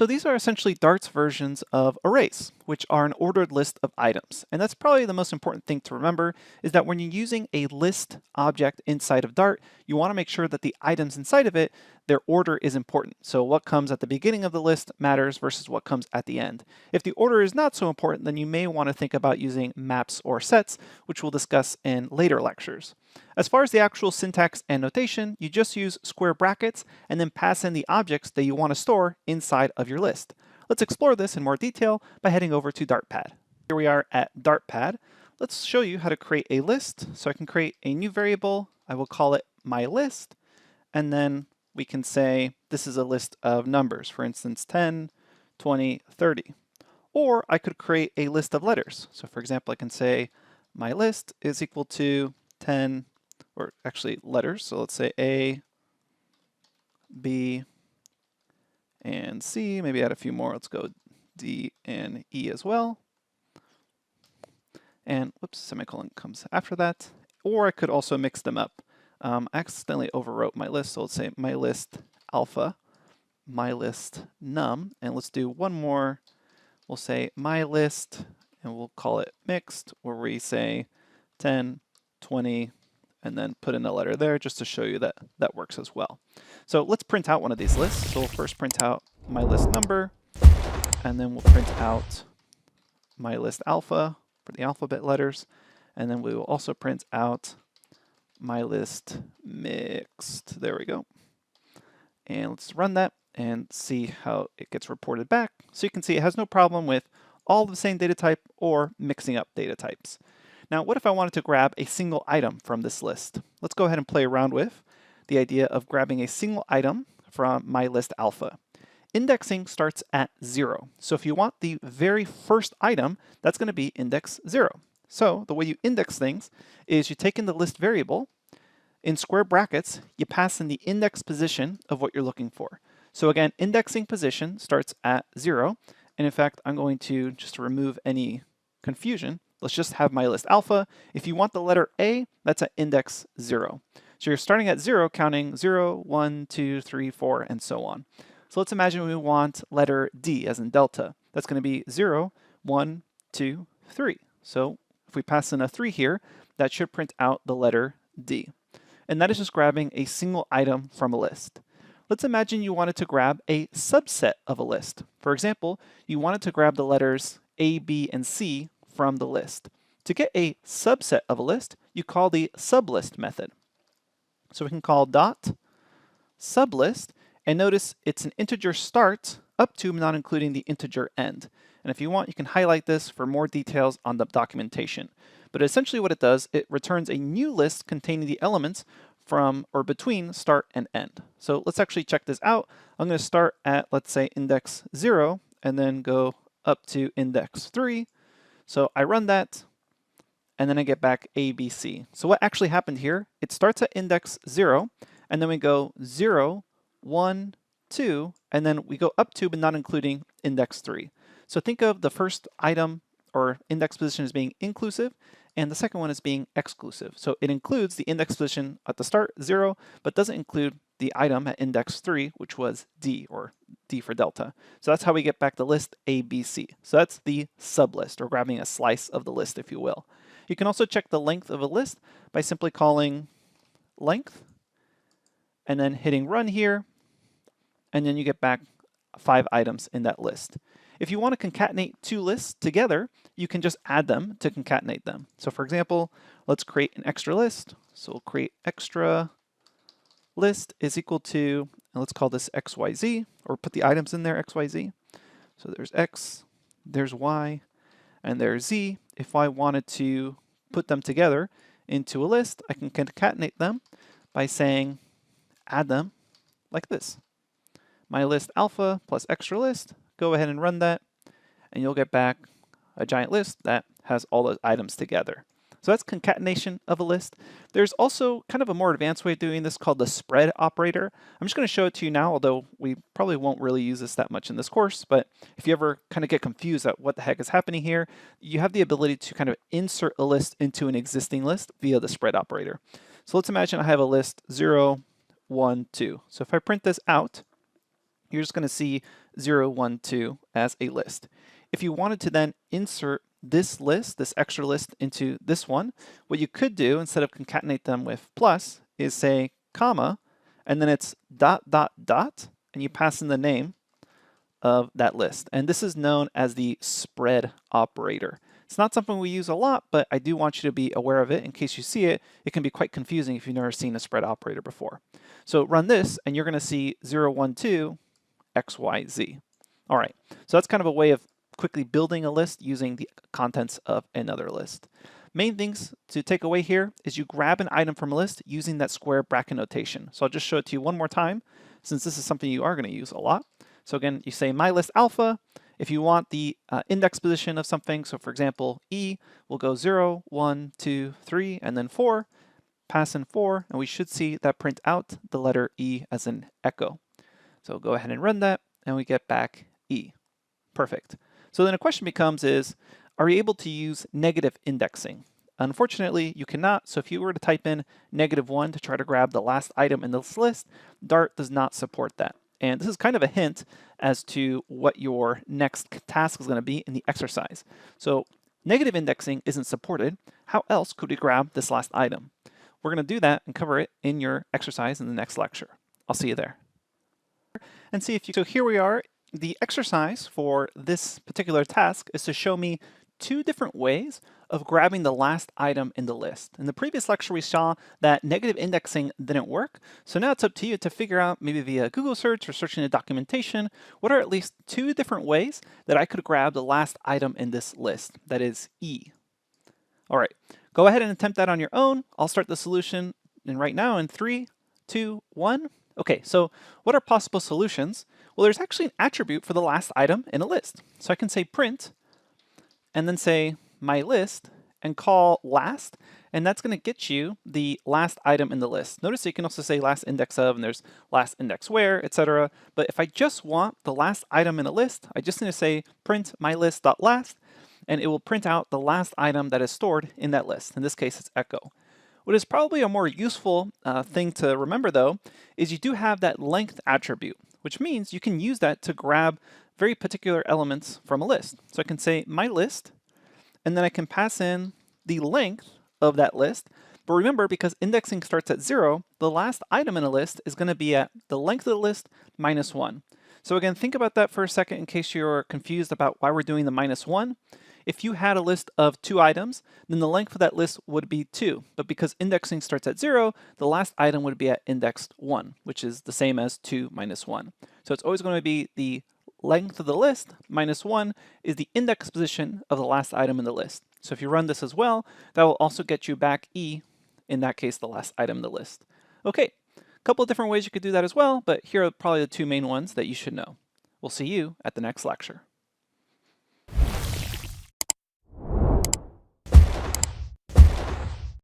So these are essentially Dart's versions of arrays, which are an ordered list of items. And that's probably the most important thing to remember, is that when you're using a list object inside of Dart, you want to make sure that the items inside of it, their order is important. So what comes at the beginning of the list matters versus what comes at the end. If the order is not so important, then you may want to think about using maps or sets, which we'll discuss in later lectures. As far as the actual syntax and notation, you just use square brackets and then pass in the objects that you want to store inside of your list. Let's explore this in more detail by heading over to Dartpad. Here we are at Dartpad. Let's show you how to create a list. So I can create a new variable. I will call it my list. And then we can say this is a list of numbers, for instance, 10, 20, 30. Or I could create a list of letters. So for example, I can say my list is equal to 10, or actually letters. So let's say A, B, and C. Maybe add a few more. Let's go D and E as well. And whoops, semicolon comes after that. Or I could also mix them up. I accidentally overwrote my list, so let's say my list alpha, my list num, and let's do one more. We'll say my list, and we'll call it mixed, where we say 10, 20, and then put in a letter there just to show you that that works as well. So let's print out one of these lists. So we'll first print out my list number, and then we'll print out my list alpha for the alphabet letters, and then we will also print out my list mixed. There we go. And let's run that and see how it gets reported back. So you can see it has no problem with all the same data type or mixing up data types. Now, what if I wanted to grab a single item from this list? Let's go ahead and play around with the idea of grabbing a single item from my list alpha. Indexing starts at 0. So if you want the very first item, that's going to be index 0. So the way you index things is you take in the list variable, in square brackets, you pass in the index position of what you're looking for. So again, indexing position starts at 0. And in fact, I'm going to, just to remove any confusion, let's just have my list alpha. If you want the letter A, that's at index 0. So you're starting at 0, counting 0, 1, 2, 3, 4, and so on. So let's imagine we want letter D as in delta. That's going to be 0, 1, 2, 3. So if we pass in a 3 here, that should print out the letter D. And that is just grabbing a single item from a list. Let's imagine you wanted to grab a subset of a list. For example, you wanted to grab the letters A, B, and C from the list. To get a subset of a list, you call the sublist method. So we can call dot sublist, and notice it's an integer start up to, not including the integer end. And if you want, you can highlight this for more details on the documentation. But essentially what it does, it returns a new list containing the elements from or between start and end. So let's actually check this out. I'm going to start at, let's say, index 0, and then go up to index 3. So I run that, and then I get back A, B, C. So what actually happened here, it starts at index 0, and then we go 0, 1, 2, and then we go up to, but not including index 3. So think of the first item or index position as being inclusive, and the second one as being exclusive. So it includes the index position at the start, 0, but doesn't include the item at index 3, which was D, or D for delta. So that's how we get back the list A, B, C. So that's the sublist, or grabbing a slice of the list, if you will. You can also check the length of a list by simply calling length, and then hitting run here, and then you get back 5 items in that list. If you want to concatenate 2 lists together, you can just add them to concatenate them. So for example, let's create an extra list. So we'll create extra list is equal to, and let's call this XYZ, or put the items in there, XYZ. So there's X, there's Y, and there's Z. If I wanted to put them together into a list, I can concatenate them by saying add them like this. My list alpha plus extra list, go ahead and run that, and you'll get back a giant list that has all those items together. So that's concatenation of a list. There's also kind of a more advanced way of doing this called the spread operator. I'm just going to show it to you now, although we probably won't really use this that much in this course. But if you ever kind of get confused at what the heck is happening here, you have the ability to kind of insert a list into an existing list via the spread operator. So let's imagine I have a list 0, 1, 2. So if I print this out, you're just going to see 0, 1, 2 as a list. If you wanted to then insert this list, this extra list, into this one, what you could do instead of concatenate them with plus is say comma, and then it's dot, dot, dot, and you pass in the name of that list. And this is known as the spread operator. It's not something we use a lot, but I do want you to be aware of it in case you see it. It can be quite confusing if you've never seen a spread operator before. So run this, and you're going to see 0, 1, 2, X, Y, Z. All right, so that's kind of a way of quickly building a list using the contents of another list. Main things to take away here is you grab an item from a list using that square bracket notation. So I'll just show it to you one more time, since this is something you are going to use a lot. So again, you say my list alpha. If you want the index position of something, so for example, E will go 0, 1, 2, 3, and then 4, pass in 4, and we should see that print out the letter E as an echo. So go ahead and run that, and we get back E. Perfect. So then a question becomes is, are you able to use negative indexing? Unfortunately, you cannot. So if you were to type in -1 to try to grab the last item in this list, Dart does not support that. And this is kind of a hint as to what your next task is going to be in the exercise. So negative indexing isn't supported. How else could we grab this last item? We're going to do that and cover it in your exercise in the next lecture. I'll see you there. And see if you, so here we are. The exercise for this particular task is to show me 2 different ways of grabbing the last item in the list. In the previous lecture, we saw that negative indexing didn't work. So now it's up to you to figure out, maybe via Google search or searching the documentation, what are at least 2 different ways that I could grab the last item in this list, that is E. All right, go ahead and attempt that on your own. I'll start the solution right now in 3, 2, 1. Okay, so what are possible solutions? Well, there's actually an attribute for the last item in a list. So I can say print, and then say my list, and call last, and that's going to get you the last item in the list. Notice you can also say last index of, and there's last index where, etc. But if I just want the last item in a list, I just need to say print my list.last, and it will print out the last item that is stored in that list. In this case, it's echo. What is probably a more useful thing to remember, though, is you do have that length attribute, which means you can use that to grab very particular elements from a list. So I can say my list, and then I can pass in the length of that list. But remember, because indexing starts at 0, the last item in a list is going to be at the length of the list minus 1. So again, think about that for a second in case you're confused about why we're doing the -1. If you had a list of 2 items, then the length of that list would be 2. But because indexing starts at 0, the last item would be at indexed 1, which is the same as 2 minus 1. So it's always going to be the length of the list minus 1 is the index position of the last item in the list. So if you run this as well, that will also get you back E, in that case, the last item in the list. Okay, a couple of different ways you could do that as well, but here are probably the 2 main ones that you should know. We'll see you at the next lecture.